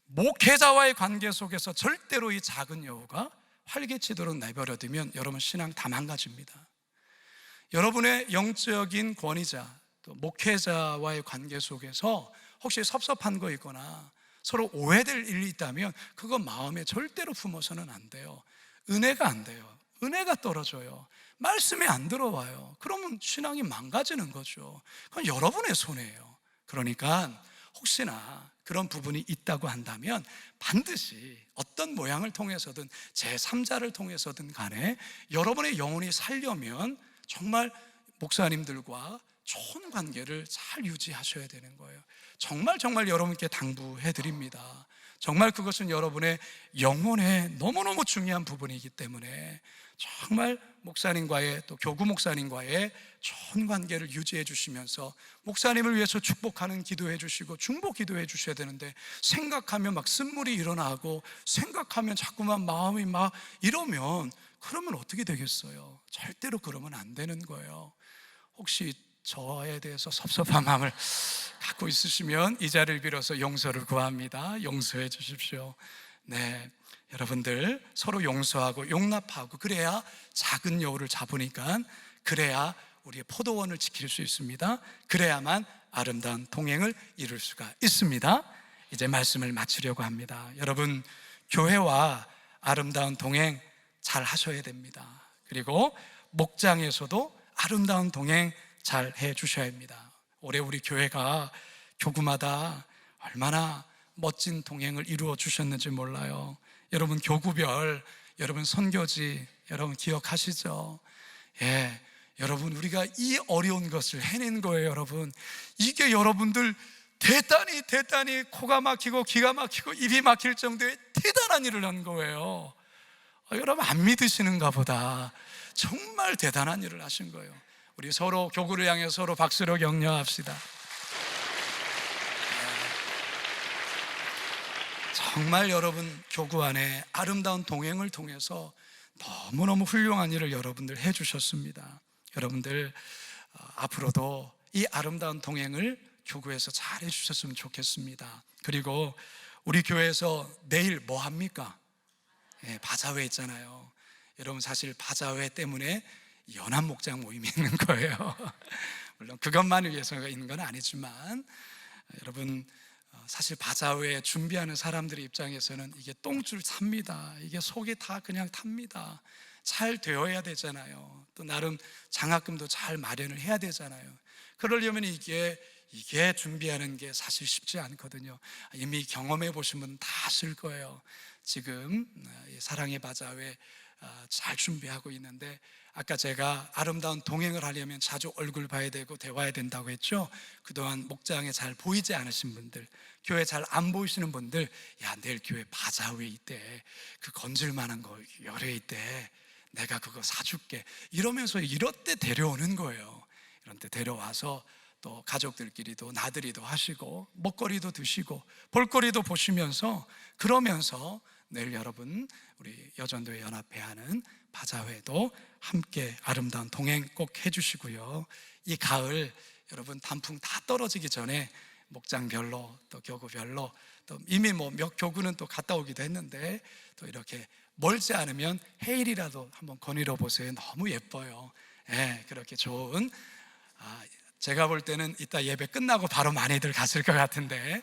목회자와의 관계 속에서 절대로 이 작은 여우가 활개치도록 내버려두면 여러분 신앙 다 망가집니다. 여러분의 영적인 권위자, 또 목회자와의 관계 속에서 혹시 섭섭한 거 있거나 서로 오해될 일이 있다면 그거 마음에 절대로 품어서는 안 돼요. 은혜가 안 돼요. 은혜가 떨어져요. 말씀이 안 들어와요. 그러면 신앙이 망가지는 거죠. 그건 여러분의 손해예요. 그러니까 혹시나 그런 부분이 있다고 한다면 반드시 어떤 모양을 통해서든 제3자를 통해서든 간에 여러분의 영혼이 살려면 정말 목사님들과 좋은 관계를 잘 유지하셔야 되는 거예요. 정말 여러분께 당부해 드립니다. 정말 그것은 여러분의 영혼에 너무너무 중요한 부분이기 때문에 정말 목사님과의, 또 교구 목사님과의 좋은 관계를 유지해 주시면서 목사님을 위해서 축복하는 기도해 주시고 중보 기도해 주셔야 되는데, 생각하면 막 쓴물이 일어나고 생각하면 자꾸만 마음이 막 이러면 그러면 어떻게 되겠어요? 절대로 그러면 안 되는 거예요. 혹시 저에 대해서 섭섭한 마음을 갖고 있으시면 이 자리를 빌어서 용서를 구합니다. 용서해 주십시오. 네, 여러분들 서로 용서하고 용납하고 그래야 작은 여우를 잡으니까, 그래야 우리의 포도원을 지킬 수 있습니다. 그래야만 아름다운 동행을 이룰 수가 있습니다. 이제 말씀을 마치려고 합니다. 여러분, 교회와 아름다운 동행 잘 하셔야 됩니다. 그리고 목장에서도 아름다운 동행 잘 해주셔야 합니다. 올해 우리 교회가 교구마다 얼마나 멋진 동행을 이루어 주셨는지 몰라요. 여러분 교구별, 여러분 선교지 여러분 기억하시죠? 예, 여러분 우리가 이 어려운 것을 해낸 거예요. 여러분 이게 여러분들 대단히 코가 막히고 기가 막히고 입이 막힐 정도의 대단한 일을 한 거예요. 여러분 안 믿으시는가 보다. 정말 대단한 일을 하신 거예요. 우리 서로 교구를 향해 서로 박수로 격려합시다. 정말 여러분 교구 안에 아름다운 동행을 통해서 너무너무 훌륭한 일을 여러분들 해주셨습니다. 여러분들 앞으로도 이 아름다운 동행을 교구에서 잘 해주셨으면 좋겠습니다. 그리고 우리 교회에서 내일 뭐 합니까? 바자회 있잖아요. 여러분 사실 바자회 때문에 연합 목장 모임이 있는 거예요. 물론 그것만을 위해서 있는 건 아니지만 여러분 사실 바자회 준비하는 사람들의 입장에서는 이게 똥줄 탑니다. 이게 속이 다 그냥 탑니다. 잘 되어야 되잖아요. 또 나름 장학금도 잘 마련을 해야 되잖아요. 그러려면 이게 준비하는 게 사실 쉽지 않거든요. 이미 경험해 보신 분은 다 아실 거예요. 지금 사랑의 바자회 잘 준비하고 있는데 아까 제가 아름다운 동행을 하려면 자주 얼굴 봐야 되고 대화해야 된다고 했죠. 그동안 목장에 잘 보이지 않으신 분들, 교회 잘 안 보이시는 분들, 야 내일 교회 바자회 있대, 그 건질 만한 거 열애 있대, 내가 그거 사줄게 이러면서 이럴 때 데려오는 거예요. 이런 때 데려와서 또 가족들끼리도 나들이도 하시고 먹거리도 드시고 볼거리도 보시면서 그러면서 내일 여러분 우리 여전도에 연합회하는 바자회도 함께 아름다운 동행 꼭 해주시고요. 이 가을 여러분 단풍 다 떨어지기 전에 목장별로 또 교구별로 또 이미 몇 교구는 또 갔다 오기도 했는데 또 이렇게 멀지 않으면 해일이라도 한번 거닐어 보세요. 너무 예뻐요. 그렇게 좋은 제가 볼 때는 이따 예배 끝나고 바로 많이들 갔을 것 같은데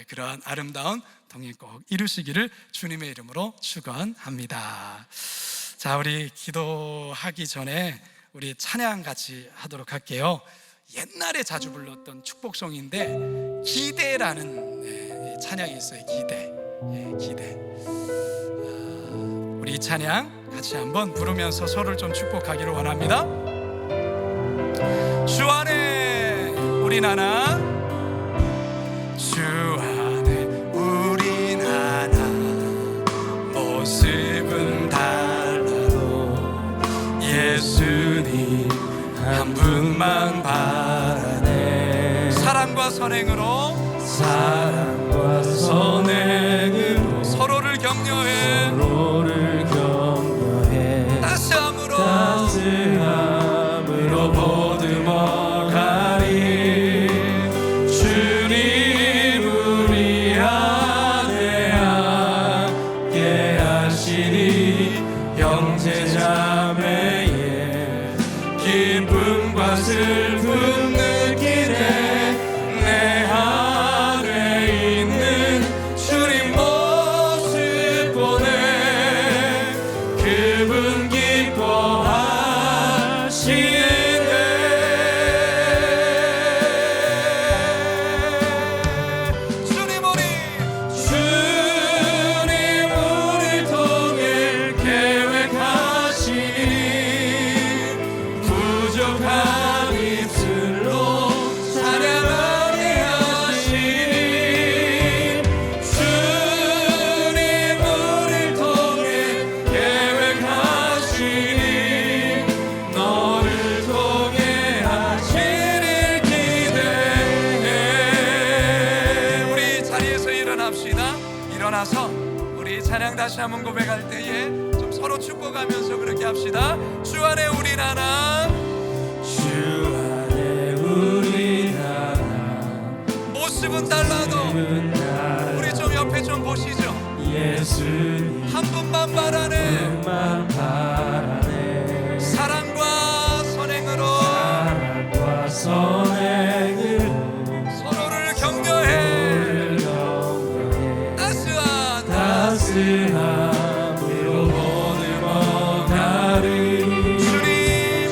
그러한 아름다운 동행 꼭 이루시기를 주님의 이름으로 축원합니다. 자, 우리 기도하기 전에 우리 찬양 같이 하도록 할게요. 옛날에 자주 불렀던 축복송인데 기대라는 찬양이 있어요. 기대. 우리 이 찬양 같이 한번 부르면서 서로를 좀 축복하기를 원합니다. 주 안에 우린 하나, 주 안에 우린 하나, 모습은 달라도 예수님 한 분만 바라네. 사랑과 선행으로 서로를 격려해 따스함으로 보듬어 가리. 주님 우리 안에 함께 하시니 형제자매의 기쁨과 슬픔 느끼네. 내 안에 있는 주님 모습 보네. 그분 일어나서 우리 찬양 다시 한번 고백할 때에 좀 서로 축복하면서 그렇게 합시다. 주 안에 우린 하나, 주 안에 우린 하나, 모습은 달라도 우리 좀 옆에 좀 보시죠. 예수님 한 분만 바라네. 사랑과 선행으로 서로를 격려해. 따스함으로 보듬어 가리. 주님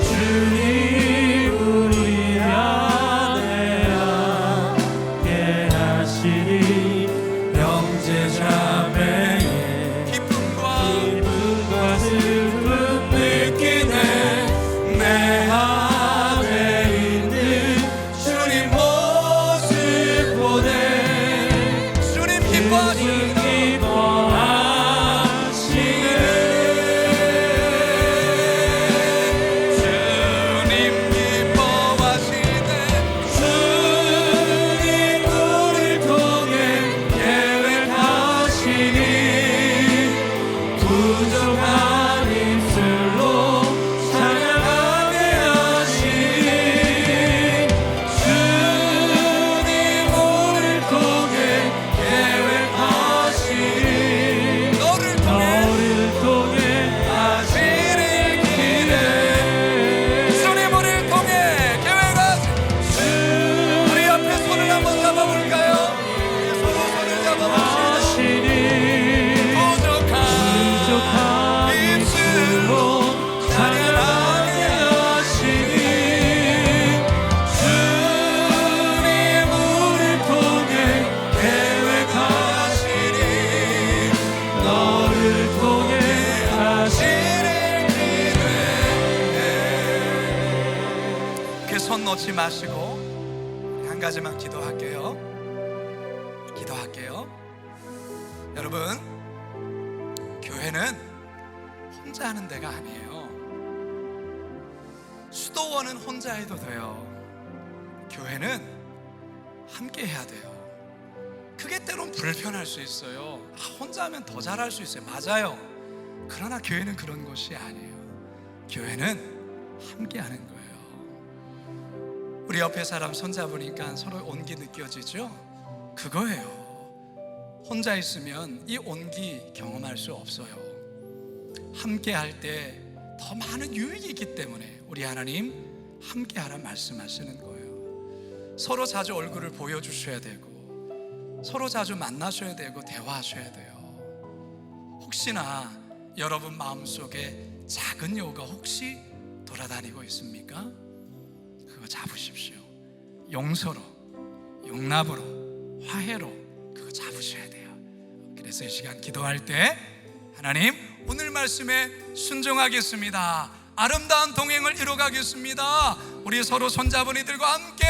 손 놓지 마시고 한 가지만 기도할게요. 여러분, 교회는 혼자 하는 데가 아니에요. 수도원은 혼자 해도 돼요. 교회는 함께 해야 돼요. 그게 때론 불편할 수 있어요. 혼자 하면 더 잘할 수 있어요. 맞아요. 그러나 교회는 그런 곳이 아니에요. 교회는 함께 하는 거예요. 우리 옆에 사람 손잡으니까 서로 온기 느껴지죠? 그거예요. 혼자 있으면 이 온기 경험할 수 없어요. 함께 할 때 더 많은 유익이 있기 때문에 우리 하나님 함께 하라 말씀하시는 거예요. 서로 자주 얼굴을 보여주셔야 되고, 서로 자주 만나셔야 되고, 대화하셔야 돼요. 혹시나 여러분 마음속에 작은 여우가 혹시 돌아다니고 있습니까? 그거 잡으십시오. 용서로, 용납으로, 화해로 그거 잡으셔야 돼요. 그래서 이 시간 기도할 때 하나님, 오늘 말씀에 순종하겠습니다. 아름다운 동행을 이뤄가겠습니다. 우리 서로 손잡은 이들과 함께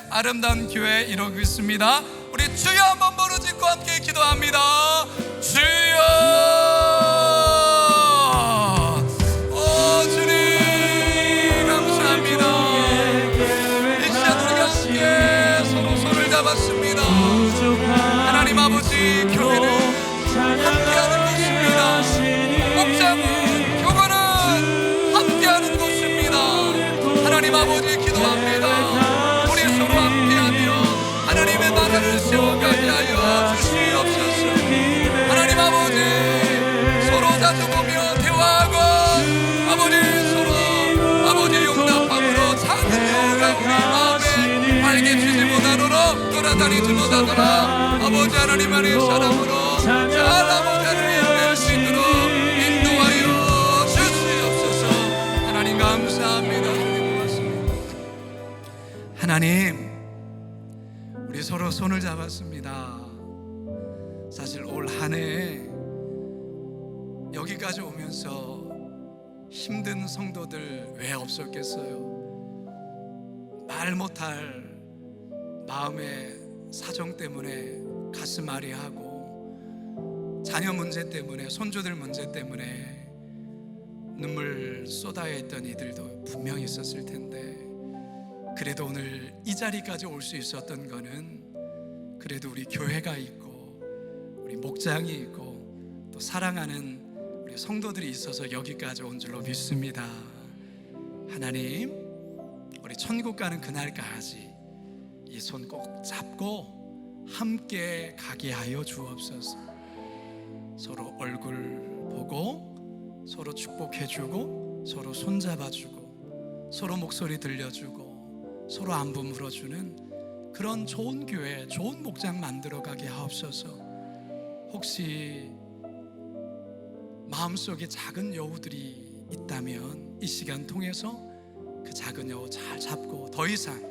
아름다운 교회 이루겠습니다. 우리 주여 한번 부르짖고 함께 기도합니다. 주여, 오 주님 감사합니다. 이 시간 우리가 함께 서로 손을 잡았습니다. 하나님 아버지, 교회는 함께하는 곳입니다. 목장은, 교회는 함께하는 곳입니다. 하나님 아버지 기도합니다. 우리 서로 함께하며 하나님의 나라를 세워가게 하여 주시옵소서. 하나님 아버지, 서로 자주 보며 대화하고 서로 용납함으로 작은 여우가 우리 마음에 빨개지지 못하도록 돌아다니지 못하도록 아버지 하나님 안의 사람으로 잘 아버지 하나님 수 있도록 인도하여 주시옵소서. 하나님 감사합니다. 하나님 고맙습니다. 하나님, 우리 서로 손을 잡았습니다. 사실 올 한 해 여기까지 오면서 힘든 성도들 왜 없었겠어요? 말 못할 마음의 사정 때문에 가슴 아리하고, 자녀 문제 때문에, 손주들 문제 때문에 눈물 쏟아야 했던 이들도 분명히 있었을 텐데, 그래도 오늘 이 자리까지 올 수 있었던 거는 그래도 우리 교회가 있고 우리 목장이 있고 또 사랑하는 우리 성도들이 있어서 여기까지 온 줄로 믿습니다. 하나님, 우리 천국 가는 그날까지 이 손 꼭 잡고 함께 가게 하여 주옵소서. 서로 얼굴 보고 서로 축복해주고 서로 손잡아주고 서로 목소리 들려주고 서로 안부 물어주는 그런 좋은 교회, 좋은 목장 만들어가게 하옵소서. 혹시 마음속에 작은 여우들이 있다면 이 시간 통해서 그 작은 여우 잘 잡고 더 이상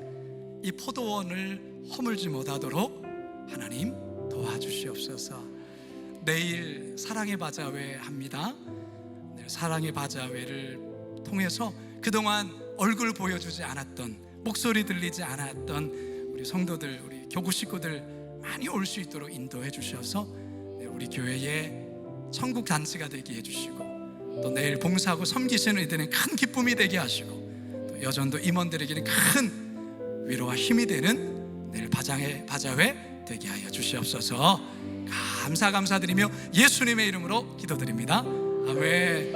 이 포도원을 허물지 못하도록 하나님 도와주시옵소서. 내일 사랑의 바자회 합니다. 내일 사랑의 바자회를 통해서 그동안 얼굴 보여주지 않았던, 목소리 들리지 않았던 우리 성도들, 우리 교구 식구들 많이 올 수 있도록 인도해 주셔서 우리 교회의 천국 잔치가 되게 해주시고, 또 내일 봉사하고 섬기시는 이들은 큰 기쁨이 되게 하시고, 또 여전도 임원들에게는 큰 위로와 힘이 되는 내일 바자회 되게 하여 주시옵소서. 감사드리며 예수님의 이름으로 기도드립니다. 아멘.